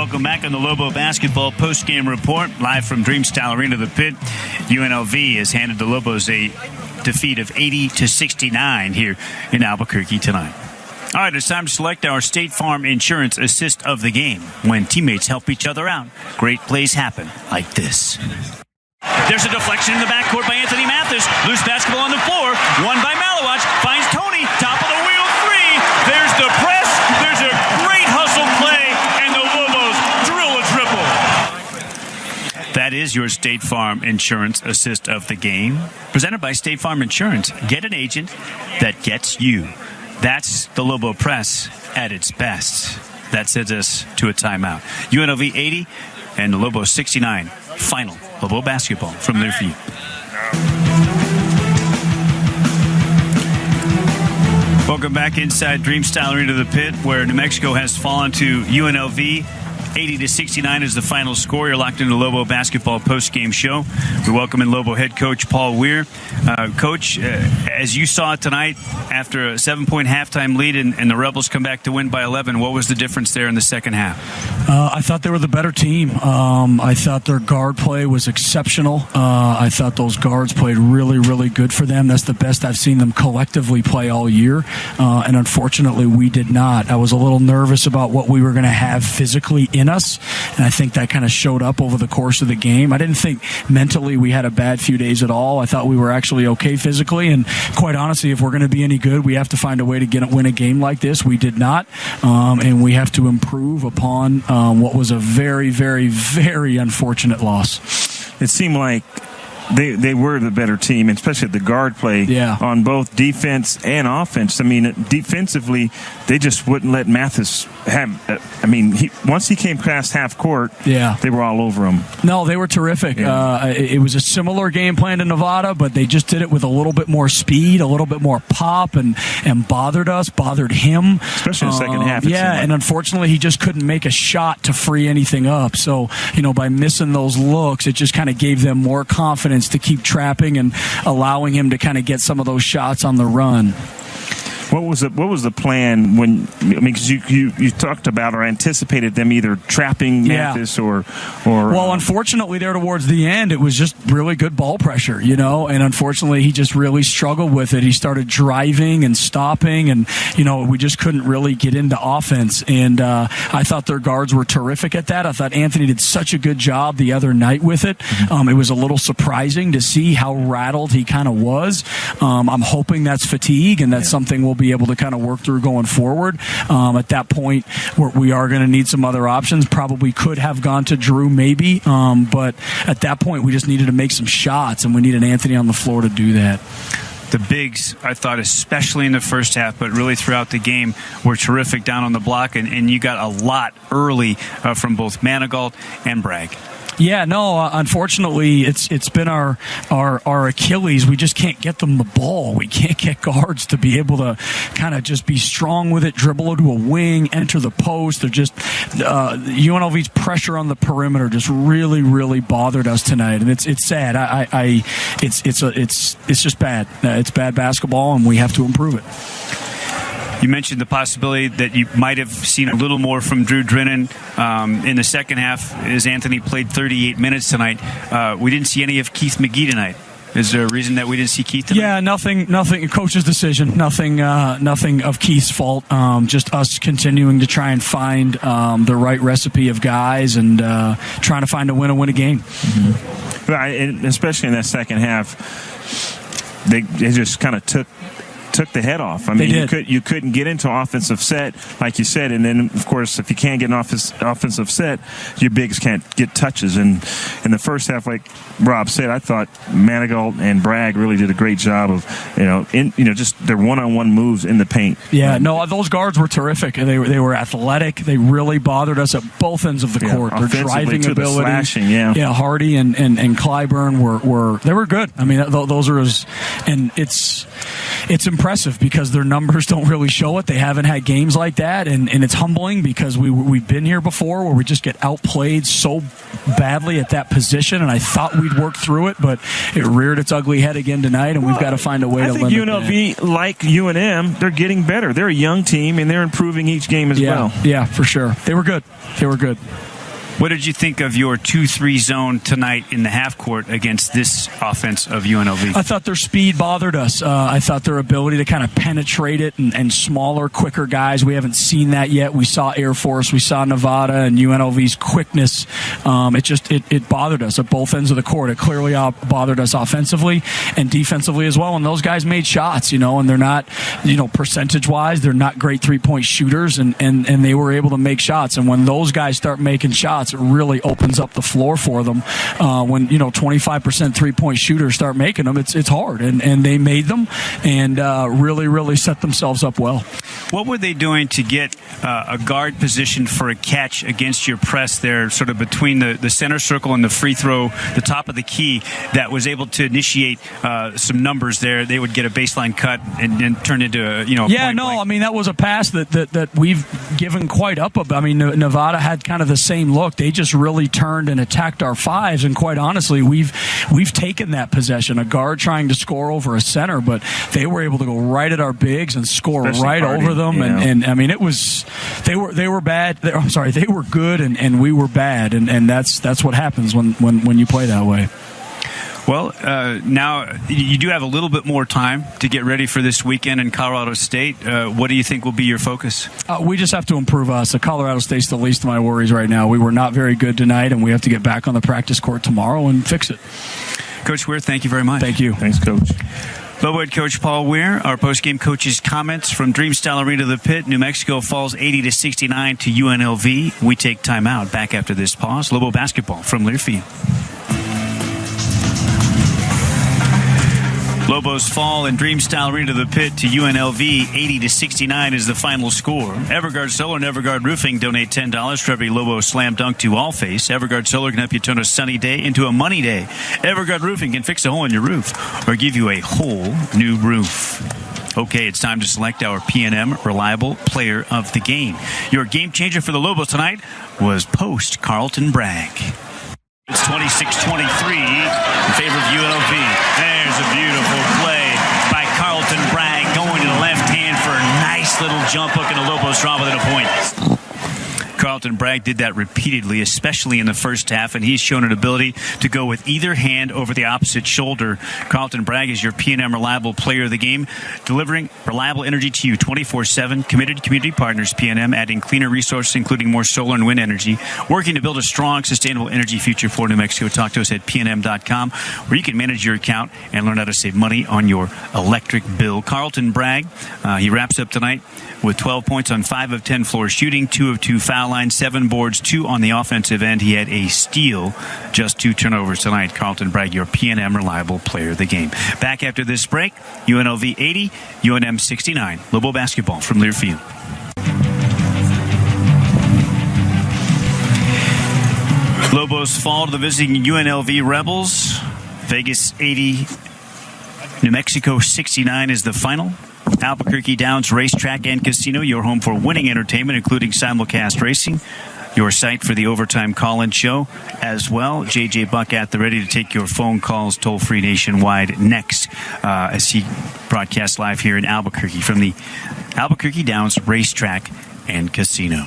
Welcome back on the Lobo Basketball Post-Game Report, live from Dreamstyle Arena, the Pit. UNLV has handed the Lobos a defeat of 80-69 here in Albuquerque tonight. All right, it's time to select our State Farm Insurance Assist of the Game. When teammates help each other out, great plays happen like this. There's a deflection in the backcourt by Anthony Mathis. Loose basketball on the floor. Won by Malawach. Finds Tony. Top of the wheel three. There's the press. There's a great hustle play. And the Lobos drill a triple. That is your State Farm Insurance Assist of the Game. Presented by State Farm Insurance. Get an agent that gets you. That's the Lobo Press at its best. That sends us to a timeout. UNLV 80 and the Lobos 69. Final Lobo basketball from their feet. Welcome back inside Dreamstyle Arena, the Pit, where New Mexico has fallen to UNLV. 80-69 is the final score. You're locked into the Lobo basketball post-game show. We welcome in Lobo head coach Paul Weir. Coach, as you saw it tonight, after a 7-point halftime lead and the Rebels come back to win by 11, what was the difference there in the second half? I thought they were the better team. I thought their guard play was exceptional. I thought those guards played really, really good for them. That's the best I've seen them collectively play all year. And unfortunately, we did not. I was a little nervous about what we were going to have physically in us, and I think that kind of showed up over the course of the game. I didn't think mentally we had a bad few days at all. I thought we were actually okay physically, and quite honestly, if we're going to be any good, we have to find a way to win a game like this. We did not, and we have to improve upon what was a very, very, very unfortunate loss. It seemed like they were the better team, especially the guard play on both defense and offense. I mean, defensively, they just wouldn't let Mathis have. Once he came past half court, they were all over him. No, they were terrific. It was a similar game plan to Nevada, but they just did it with a little bit more speed, a little bit more pop, and bothered him. Especially in the second half. And unfortunately, he just couldn't make a shot to free anything up. So, by missing those looks, it just kind of gave them more confidence to keep trapping and allowing him to kind of get some of those shots on the run. What was the plan because you talked about or anticipated them either trapping Mathis or well, unfortunately there towards the end it was just really good ball pressure, and unfortunately he just really struggled with it. He started driving and stopping, and we just couldn't really get into offense, and I thought their guards were terrific at that. I thought Anthony did such a good job the other night with it. It was a little surprising to see how rattled he kind of was. I'm hoping that's fatigue, and that's something we'll be able to kind of work through going forward. At that point, we are going to need some other options. Probably could have gone to Drew maybe, but at that point, we just needed to make some shots, and we needed Anthony on the floor to do that. The bigs, I thought, especially in the first half, but really throughout the game, were terrific down on the block, and you got a lot early from both Manigault and Bragg. Yeah, no, unfortunately, it's been our Achilles. We just can't get them the ball. We can't get guards to be able to kind of just be strong with it, dribble to a wing, enter the post. They're just UNLV's pressure on the perimeter just really, really bothered us tonight, and it's sad. It's just bad. It's bad basketball, and we have to improve it. You mentioned the possibility that you might have seen a little more from Drew Drennan in the second half as Anthony played 38 minutes tonight. We didn't see any of Keith McGee tonight. Is there a reason that we didn't see Keith tonight? Yeah, nothing. Coach's decision. Nothing of Keith's fault. Just us continuing to try and find the right recipe of guys and trying to find a win a game. Mm-hmm. Right, especially in that second half, they just kind of took the head off. I mean, you couldn't get into offensive set, like you said, and then, of course, if you can't get an offensive set, your bigs can't get touches. And in the first half, like Rob said, I thought Manigault and Bragg really did a great job of, just their one-on-one moves in the paint. Yeah, no, those guards were terrific. They were athletic. They really bothered us at both ends of the court. Their driving ability, the slashing, Hardy and Clyburn were good. I mean, those are and it's impressive because their numbers don't really show it. They haven't had games like that, and it's humbling because we've been here before where we just get outplayed so badly at that position, and I thought we'd work through it, but it reared its ugly head again tonight, and we've got to find a way to limit that. I think UNLV, like UNM, they're getting better. They're a young team, and they're improving each game as well. Yeah, for sure. They were good. What did you think of your 2-3 zone tonight in the half court against this offense of UNLV? I thought their speed bothered us. I thought their ability to kind of penetrate it and smaller, quicker guys. We haven't seen that yet. We saw Air Force, we saw Nevada, and UNLV's quickness. It bothered us at both ends of the court. It clearly bothered us offensively and defensively as well. And those guys made shots, and they're not, percentage-wise, they're not great three-point shooters, and they were able to make shots. And when those guys start making shots, it really opens up the floor for them. When 25% three-point shooters start making them, it's hard, and they made them, and really set themselves up well. What were they doing to get a guard position for a catch against your press there, sort of between the center circle and the free throw, the top of the key, that was able to initiate some numbers there? They would get a baseline cut and turn into a yeah, no, blank. I mean, that was a pass that we've given quite up about. I mean, Nevada had kind of the same look. They just really turned and attacked our fives, and quite honestly, we've taken that possession. A guard trying to score over a center, but they were able to go right at our bigs and score right over them. And I mean, it was they were bad. They were good, and we were bad, and that's what happens when you play that way. Well, now you do have a little bit more time to get ready for this weekend in Colorado State. What do you think will be your focus? We just have to improve us. Colorado State's the least of my worries right now. We were not very good tonight, and we have to get back on the practice court tomorrow and fix it. Coach Weir, thank you very much. Thank you. Thanks, Coach. Lobo head coach Paul Weir, our postgame coach's comments from Dreamstyle Arena, the Pit. New Mexico falls 80-69 to UNLV. We take time out. Back after this pause. Lobo basketball from Learfield. Lobos fall in Dreamstyle Arena, the Pit, to UNLV. 80-69 is the final score. Everguard Solar and Everguard Roofing donate $10 for every Lobo slam dunk to All Face. Everguard Solar can help you turn a sunny day into a money day. Everguard Roofing can fix a hole in your roof or give you a whole new roof. Okay, it's time to select our PNM Reliable Player of the Game. Your game changer for the Lobos tonight was Post Carlton Bragg. It's 26-23 in favor of UNLV. There's a beautiful play by Carlton Bragg going to the left hand for a nice little jump hook, and the Lobos draw within a point. Carlton Bragg did that repeatedly, especially in the first half, and he's shown an ability to go with either hand over the opposite shoulder. Carlton Bragg is your PNM Reliable Player of the Game, delivering reliable energy to you 24/7. Committed community partners, PNM, adding cleaner resources, including more solar and wind energy, working to build a strong, sustainable energy future for New Mexico. Talk to us at pnm.com, where you can manage your account and learn how to save money on your electric bill. Carlton Bragg, he wraps up tonight with 12 points on 5 of 10 floor shooting, 2 of 2 foul line, 7 boards, 2 on the offensive end. He had a steal, just 2 turnovers tonight. Carlton Bragg, your PNM Reliable Player of the Game. Back after this break, UNLV 80, UNM 69. Lobo basketball from Learfield. Lobos fall to the visiting UNLV Rebels. Vegas 80, New Mexico 69 is the final. Albuquerque Downs Racetrack and Casino, your home for winning entertainment, including simulcast racing. Your site for the overtime call-in show as well. JJ Buck at the ready to take your phone calls toll-free nationwide next as he broadcasts live here in Albuquerque from the Albuquerque Downs Racetrack and Casino.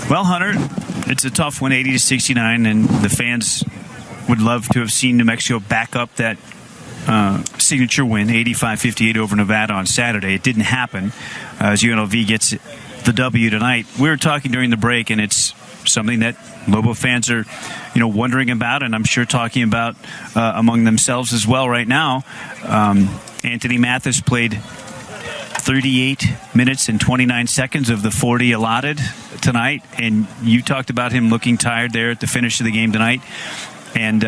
Well, Hunter, it's a tough one, 80-69, and the fans would love to have seen New Mexico back up that signature win, 85-58 over Nevada on Saturday. It didn't happen as UNLV gets the W tonight. We were talking during the break, and it's something that Lobo fans are, wondering about, and I'm sure talking about among themselves as well right now. Anthony Mathis played 38 minutes and 29 seconds of the 40 allotted tonight, and you talked about him looking tired there at the finish of the game tonight. And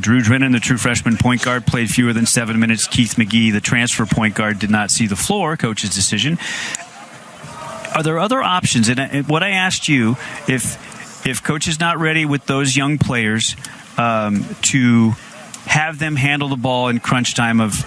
Drew Drennan, the true freshman point guard, played fewer than 7 minutes. Keith McGee, the transfer point guard, did not see the floor. Coach's decision. Are there other options? And what I asked you, if coach is not ready with those young players to have them handle the ball in crunch time of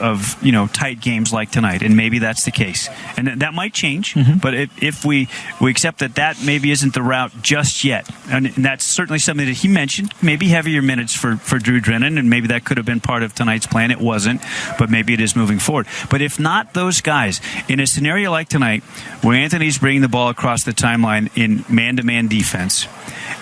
tight games like tonight, and maybe that's the case. And that might change, but if we accept that maybe isn't the route just yet, and that's certainly something that he mentioned, maybe heavier minutes for Drew Drennan, and maybe that could have been part of tonight's plan. It wasn't, but maybe it is moving forward. But if not those guys, in a scenario like tonight, where Anthony's bringing the ball across the timeline in man-to-man defense,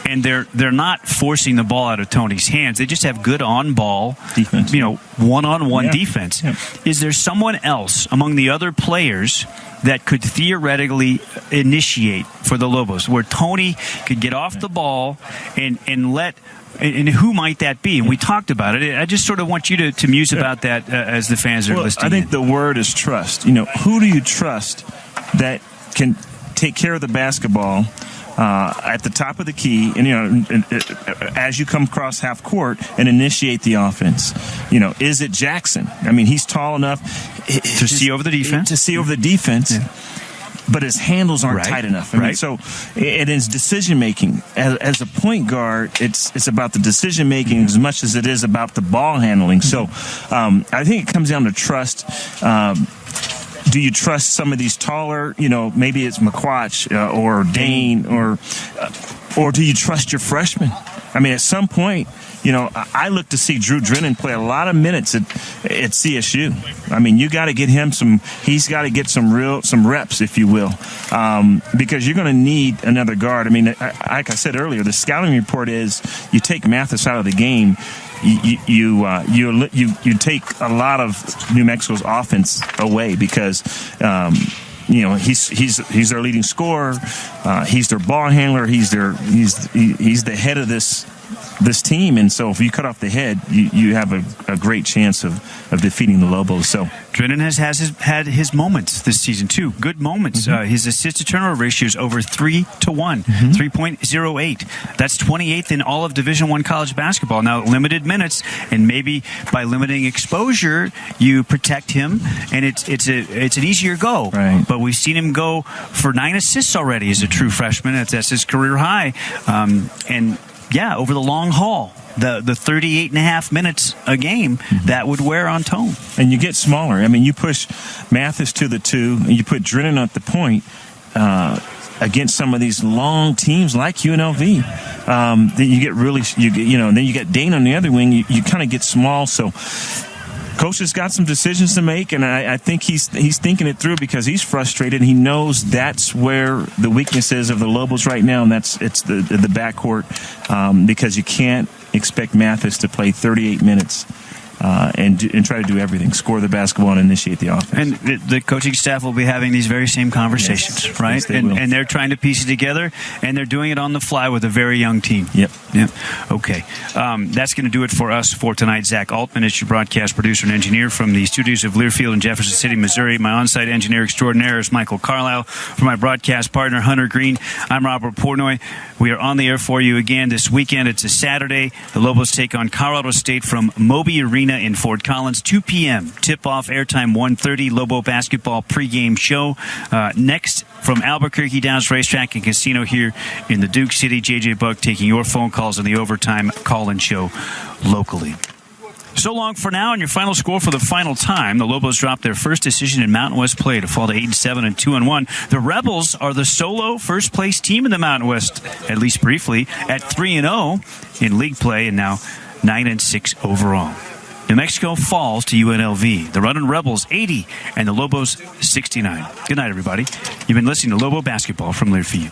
and they're not forcing the ball out of Tony's hands. They just have good on-ball defense, one-on-one defense. Yeah. Is there someone else among the other players that could theoretically initiate for the Lobos, where Tony could get off the ball and let? And who might that be? And we talked about it. I just sort of want you to muse about that as the fans are listening. I think the word is trust. Who do you trust that can take care of the basketball at the top of the key, and as you come across half court and initiate the offense? Is it Jackson? I mean, he's tall enough to see over the defense. Yeah. But his handles aren't tight enough. So it is decision making. As a point guard, it's about the decision making as much as it is about the ball handling. So I think it comes down to trust. Do you trust some of these taller, maybe it's McQuatch or Dane, or do you trust your freshmen? I mean, at some point, I look to see Drew Drennan play a lot of minutes at CSU. I mean, you got to get him he's got to get some reps, if you will, because you're going to need another guard. I mean, like I said earlier, the scouting report is you take Mathis out of the game, you take a lot of New Mexico's offense away because he's their leading scorer, he's their ball handler, he's the head of this team, and so if you cut off the head, you have a great chance of defeating the Lobos. So Drennan has had his moments this season too, good moments. His assist to turnover ratio is over 3-to-1, 3.08. That's 28th in all of Division I college basketball. Now, limited minutes, and maybe by limiting exposure, you protect him, and it's an easier go. Right. But we've seen him go for 9 assists already as a true freshman. That's his career high, and yeah, over the long haul, the 38.5 minutes a game, that would wear on Tone. And you get smaller. I mean, you push Mathis to the 2, and you put Drennan at the point against some of these long teams like UNLV. Then you get then you get Dane on the other wing. You kind of get small. So Coach has got some decisions to make, and I think he's thinking it through because he's frustrated. He knows that's where the weakness is of the Lobos right now, and it's the backcourt, because you can't expect Mathis to play 38 minutes and try to do everything, score the basketball and initiate the offense. And the coaching staff will be having these very same conversations, right? Yes, and they're trying to piece it together, and they're doing it on the fly with a very young team. Yep. Okay. That's going to do it for us for tonight. Zach Altman is your broadcast producer and engineer from the studios of Learfield in Jefferson City, Missouri. My on-site engineer extraordinaire is Michael Carlisle. For my broadcast partner, Hunter Green, I'm Robert Portnoy. We are on the air for you again this weekend. It's a Saturday. The Lobos take on Colorado State from Moby Arena in Fort Collins, 2 p.m. Tip-off, airtime 1:30, Lobo basketball pregame show. Next, from Albuquerque Downs Racetrack and Casino here in the Duke City, J.J. Buck taking your phone calls on the Overtime call-in show locally. So long for now, and your final score for the final time. The Lobos dropped their first decision in Mountain West play to fall to 8-7 and 2-1. The Rebels are the solo first-place team in the Mountain West, at least briefly, at 3-0 in league play, and now 9-6 overall. New Mexico falls to UNLV. The Runnin' Rebels 80 and the Lobos 69. Good night, everybody. You've been listening to Lobo Basketball from Learfield.